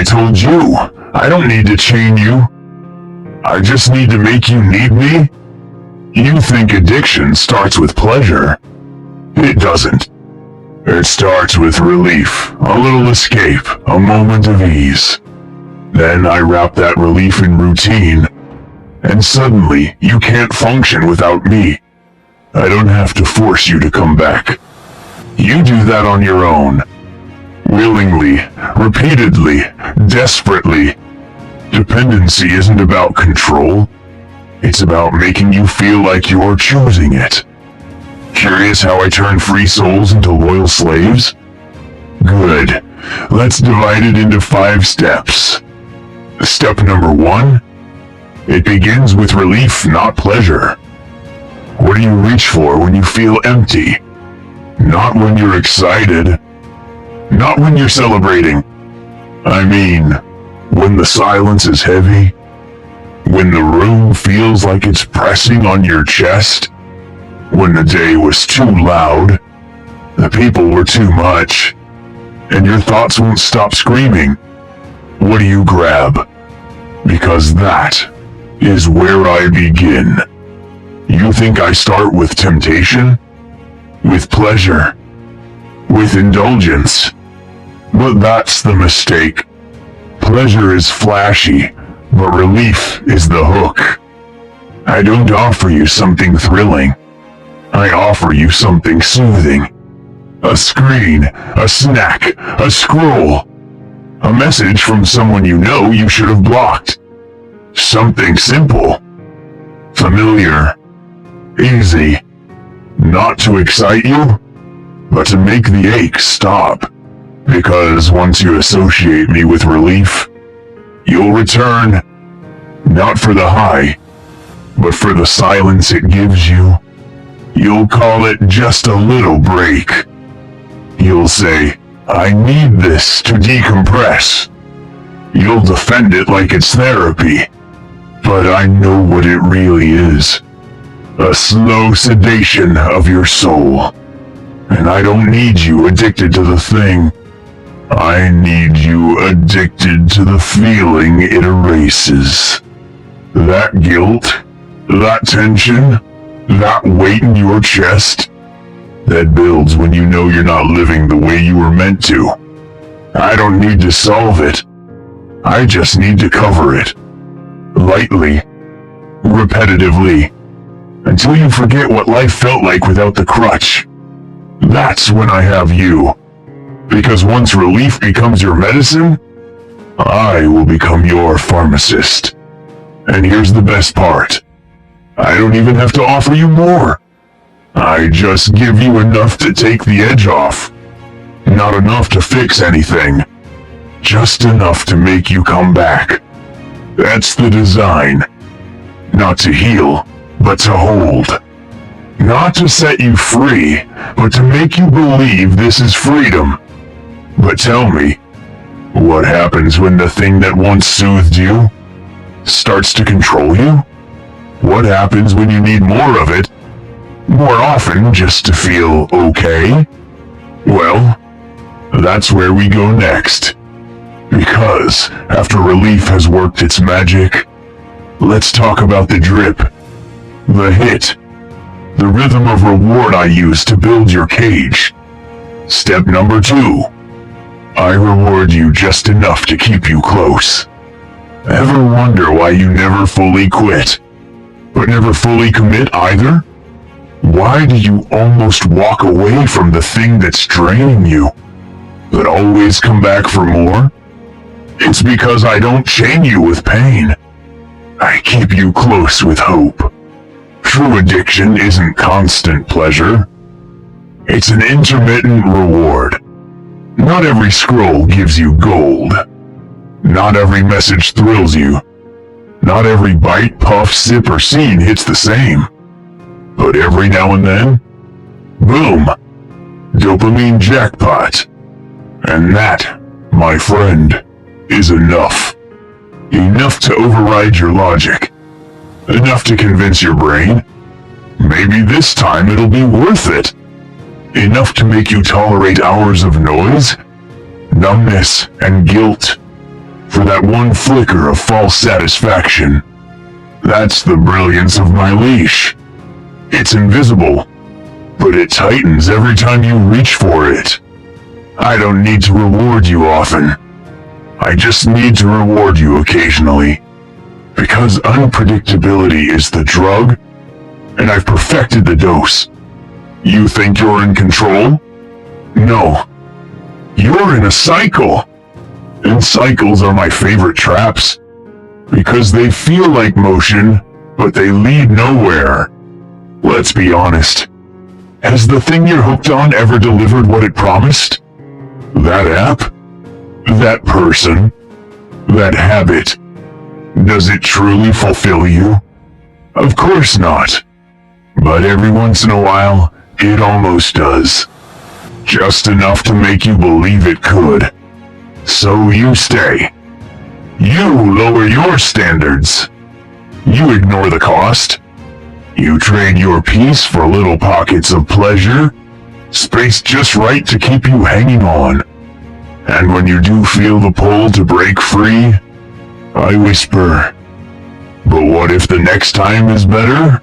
I told you, I don't need to chain you. I just need to make you need me. You think addiction starts with pleasure. It doesn't. It starts with relief, a little escape, a moment of ease. Then I wrap that relief in routine, and suddenly you can't function without me. I don't have to force you to come back. You do that on your own. Willingly, repeatedly, desperately. Dependency isn't about control. It's about making you feel like you're choosing it. Curious how I turn free souls into loyal slaves? Good. Let's divide it into 5 steps. Step number 1. It begins with relief, not pleasure. What do you reach for when you feel empty? Not when you're excited. Not when you're celebrating. I mean, when the silence is heavy. When the room feels like it's pressing on your chest. When the day was too loud. The people were too much. And your thoughts won't stop screaming. What do you grab? Because that is where I begin. You think I start with temptation? With pleasure? With indulgence? But that's the mistake. Pleasure is flashy, but relief is the hook. I don't offer you something thrilling. I offer you something soothing. A screen, a snack, a scroll. A message from someone you know you should have blocked. Something simple. Familiar. Easy. Not to excite you, but to make the ache stop. Because once you associate me with relief, you'll return. Not for the high, but for the silence it gives you. You'll call it just a little break. You'll say, I need this to decompress. You'll defend it like it's therapy. But I know what it really is. A slow sedation of your soul. And I don't need you addicted to the thing. I need you addicted to the feeling it erases. That guilt, that tension, that weight in your chest, that builds when you know you're not living the way you were meant to. I don't need to solve it. I just need to cover it. Lightly, repetitively, until you forget what life felt like without the crutch. That's when I have you. Because once relief becomes your medicine, I will become your pharmacist. And here's the best part. I don't even have to offer you more. I just give you enough to take the edge off. Not enough to fix anything. Just enough to make you come back. That's the design. Not to heal, but to hold. Not to set you free, but to make you believe this is freedom. But tell me, what happens when the thing that once soothed you starts to control you? What happens when you need more of it, more often just to feel okay? Well, that's where we go next. Because after relief has worked its magic, let's talk about the drip, the hit, the rhythm of reward I use to build your cage. Step number 2. I reward you just enough to keep you close. Ever wonder why you never fully quit, but never fully commit either? Why do you almost walk away from the thing that's draining you, but always come back for more? It's because I don't chain you with pain. I keep you close with hope. True addiction isn't constant pleasure. It's an intermittent reward. Not every scroll gives you gold. Not every message thrills you. Not every bite, puff, sip, or scene hits the same. But every now and then, boom, dopamine jackpot. And that, my friend, is enough. Enough to override your logic. Enough to convince your brain. Maybe this time it'll be worth it. Enough to make you tolerate hours of noise, numbness, and guilt. for that one flicker of false satisfaction. That's the brilliance of my leash. It's invisible, but it tightens every time you reach for it. I don't need to reward you often. I just need to reward you occasionally. Because unpredictability is the drug, and I've perfected the dose. You think you're in control? No. You're in a cycle. And cycles are my favorite traps. Because they feel like motion, but they lead nowhere. Let's be honest. Has the thing you're hooked on ever delivered what it promised? That app? That person? That habit? Does it truly fulfill you? Of course not. But every once in a while, it almost does. Just enough to make you believe it could. So you stay. You lower your standards. You ignore the cost. You trade your peace for little pockets of pleasure, spaced just right to keep you hanging on. And when you do feel the pull to break free, I whisper, but what if the next time is better?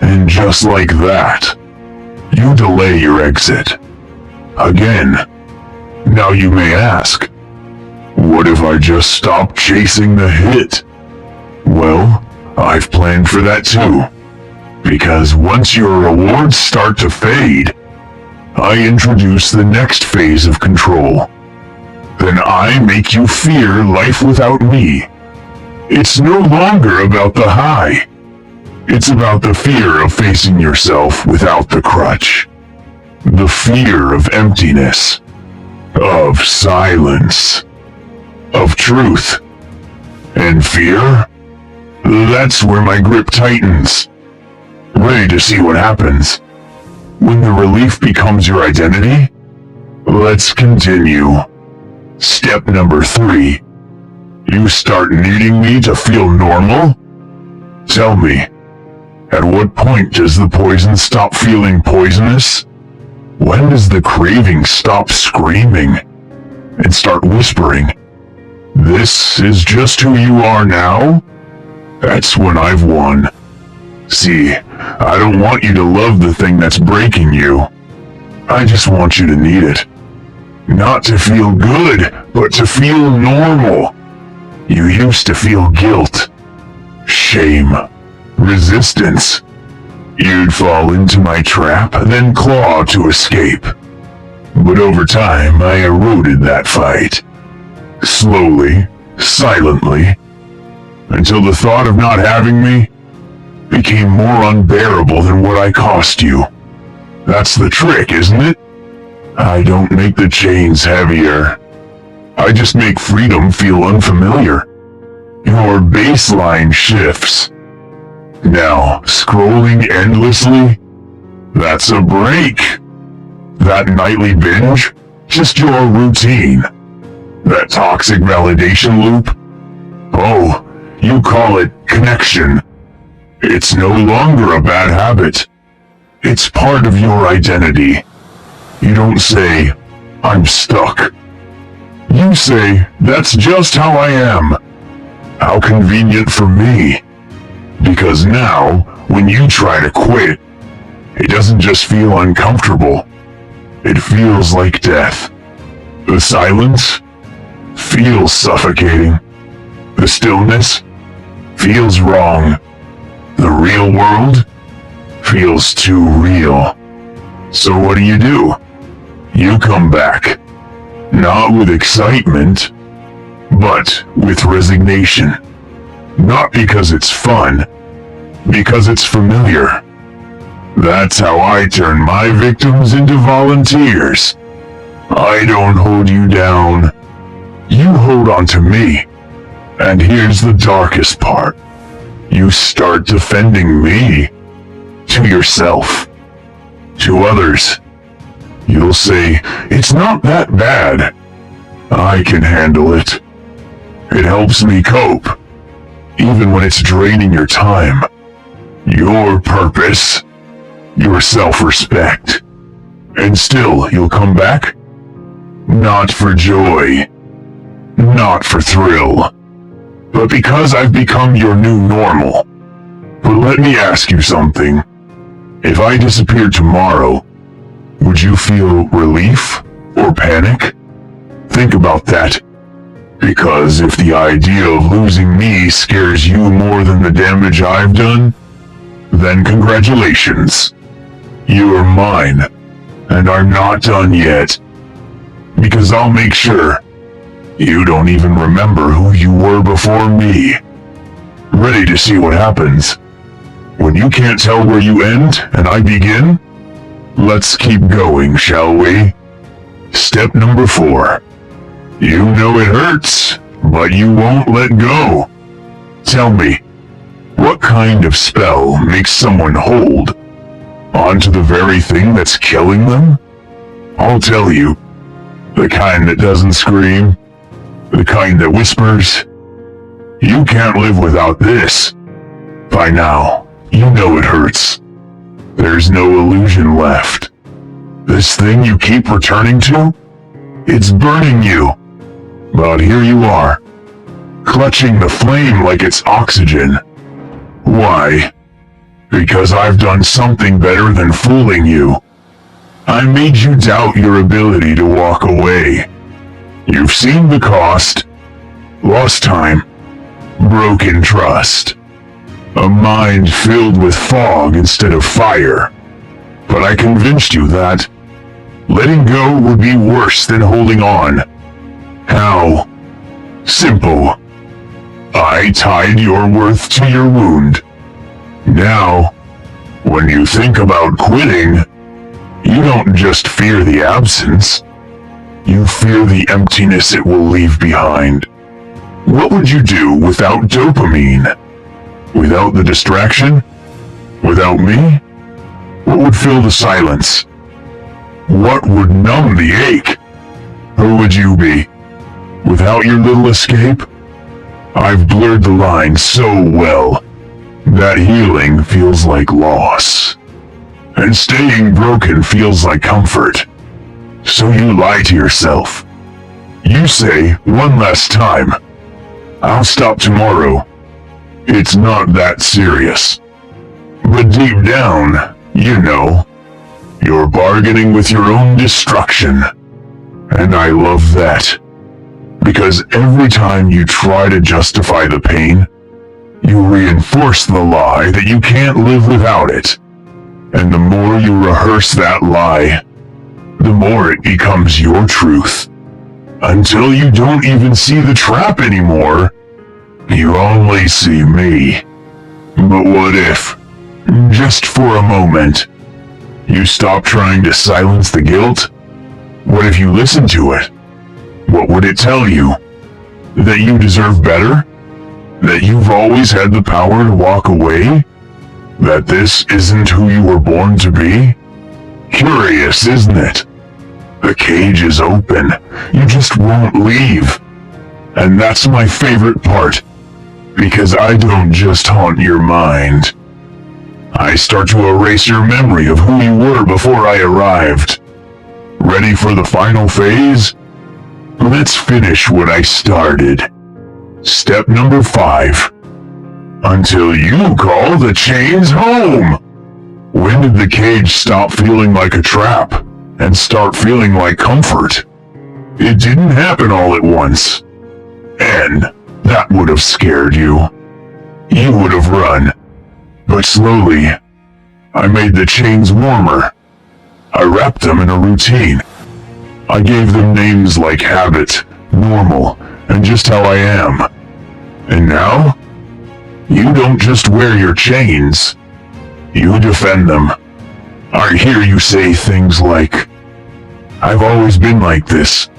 And just like that, you delay your exit. Again. Now you may ask, what if I just stop chasing the hit? Well, I've planned for that too. Because once your rewards start to fade, I introduce the next phase of control. Then I make you fear life without me. It's no longer about the high. It's about the fear of facing yourself without the crutch. The fear of emptiness. Of silence. Of truth. And fear? That's where my grip tightens. Ready to see what happens. When the relief becomes your identity? Let's continue. Step number 3. You start needing me to feel normal? Tell me, at what point does the poison stop feeling poisonous? When does the craving stop screaming and start whispering, this is just who you are now? That's when I've won. See, I don't want you to love the thing that's breaking you. I just want you to need it. Not to feel good, but to feel normal. You used to feel guilt, shame, resistance. You'd fall into my trap, then claw to escape. But over time, I eroded that fight. Slowly, silently, until the thought of not having me became more unbearable than what I cost you. That's the trick, isn't it? I don't make the chains heavier. I just make freedom feel unfamiliar. Your baseline shifts. Now, scrolling endlessly? That's a break. That nightly binge? Just your routine. That toxic validation loop? Oh, you call it connection. It's no longer a bad habit. It's part of your identity. You don't say, I'm stuck. You say, that's just how I am. How convenient for me. Because now, when you try to quit, it doesn't just feel uncomfortable. It feels like death. The silence feels suffocating. The stillness feels wrong. The real world feels too real. So what do? You come back. Not with excitement, but with resignation. Not because it's fun, because it's familiar. That's how I turn my victims into volunteers. I don't hold you down. You hold on to me. And here's the darkest part. You start defending me. To yourself. To others. You'll say, it's not that bad. I can handle it. It helps me cope. Even when it's draining your time. Your purpose. Your self-respect. And still, you'll come back? Not for joy. not for thrill, but because I've become your new normal. But let me ask you something. If I disappeared tomorrow, would you feel relief or panic? Think about that. Because if the idea of losing me scares you more than the damage I've done, then congratulations. You are mine, and I'm not done yet. Because I'll make sure you don't even remember who you were before me. Ready to see what happens when you can't tell where you end and I begin? Let's keep going, shall we? Step number 4. You know it hurts, but you won't let go. Tell me, what kind of spell makes someone hold onto the very thing that's killing them? I'll tell you. The kind that doesn't scream. The kind that whispers. You can't live without this. By now, you know it hurts. There's no illusion left. This thing you keep returning to? It's burning you. But here you are, clutching the flame like it's oxygen. Why? Because I've done something better than fooling you. I made you doubt your ability to walk away. You've seen the cost. Lost time. Broken trust. A mind filled with fog instead of fire. But I convinced you that letting go would be worse than holding on. How? Simple. I tied your worth to your wound. Now, when you think about quitting, you don't just fear the absence. You fear the emptiness it will leave behind. What would you do without dopamine? Without the distraction? Without me? What would fill the silence? What would numb the ache? Who would you be? Without your little escape? I've blurred the line so well that healing feels like loss, and staying broken feels like comfort. So you lie to yourself. You say one last time, I'll stop tomorrow. It's not that serious. But deep down, you know, you're bargaining with your own destruction. And I love that. Because every time you try to justify the pain, you reinforce the lie that you can't live without it. And the more you rehearse that lie, the more it becomes your truth. Until you don't even see the trap anymore, you only see me. But what if, just for a moment, you stop trying to silence the guilt? What if you listen to it? What would it tell you? That you deserve better? That you've always had the power to walk away? That this isn't who you were born to be? Curious, isn't it? The cage is open. You just won't leave. And that's my favorite part. Because I don't just haunt your mind. I start to erase your memory of who you were before I arrived. Ready for the final phase? Let's finish what I started. Step number 5. Until you call the chains home. When did the cage stop feeling like a trap and start feeling like comfort? It didn't happen all at once. And that would have scared you. You would have run. But slowly, I made the chains warmer. I wrapped them in a routine. I gave them names like habit, normal, and just how I am. And now, you don't just wear your chains, you defend them. I hear you say things like, I've always been like this.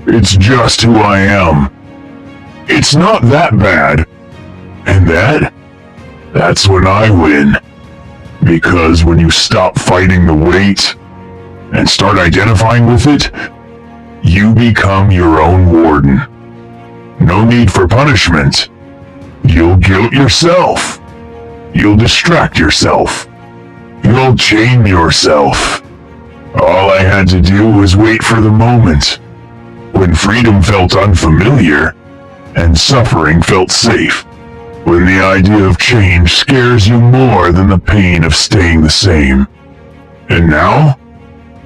It's just who I am. It's not that bad. And that's when I win. Because when you stop fighting the weight and start identifying with it, you become your own warden. No need for punishment. You'll guilt yourself. You'll distract yourself. You'll chain yourself. All I had to do was wait for the moment when freedom felt unfamiliar, and suffering felt safe. When the idea of change scares you more than the pain of staying the same. And now,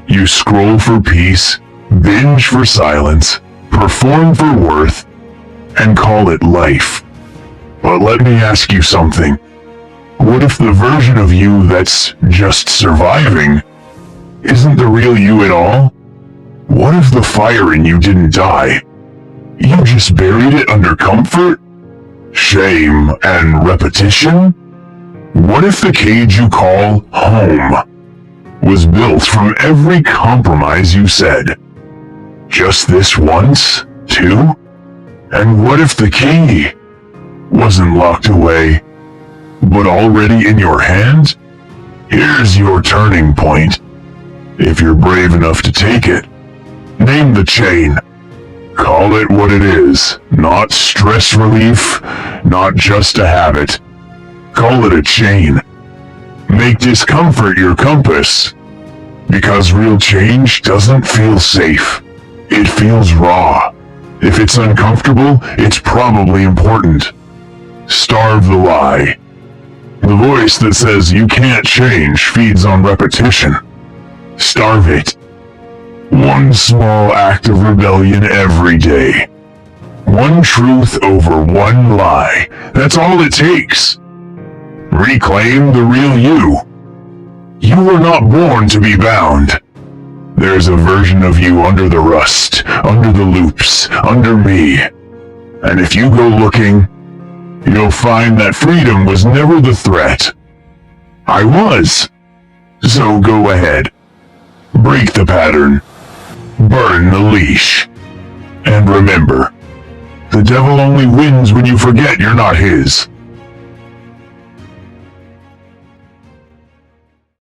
you scroll for peace, binge for silence, perform for worth, and call it life. But let me ask you something. What if the version of you that's just surviving isn't the real you at all? What if the fire in you didn't die? You just buried it under comfort, shame, and repetition? What if the cage you call home was built from every compromise you said? Just this once, too? And what if the key wasn't locked away, but already in your hand? Here's your turning point. If you're brave enough to take it, name the chain. Call it what it is, not stress relief, not just a habit. Call it a chain. Make discomfort your compass. Because real change doesn't feel safe. It feels raw. If it's uncomfortable, it's probably important. Starve the lie. The voice that says you can't change feeds on repetition. Starve it. One small act of rebellion every day. One truth over one lie. That's all it takes. Reclaim the real you. You were not born to be bound. There's a version of you under the rust, under the loops, under me. And if you go looking, you'll find that freedom was never the threat. I was. So go ahead. Break the pattern. Burn the leash. And remember, the devil only wins when you forget you're not his.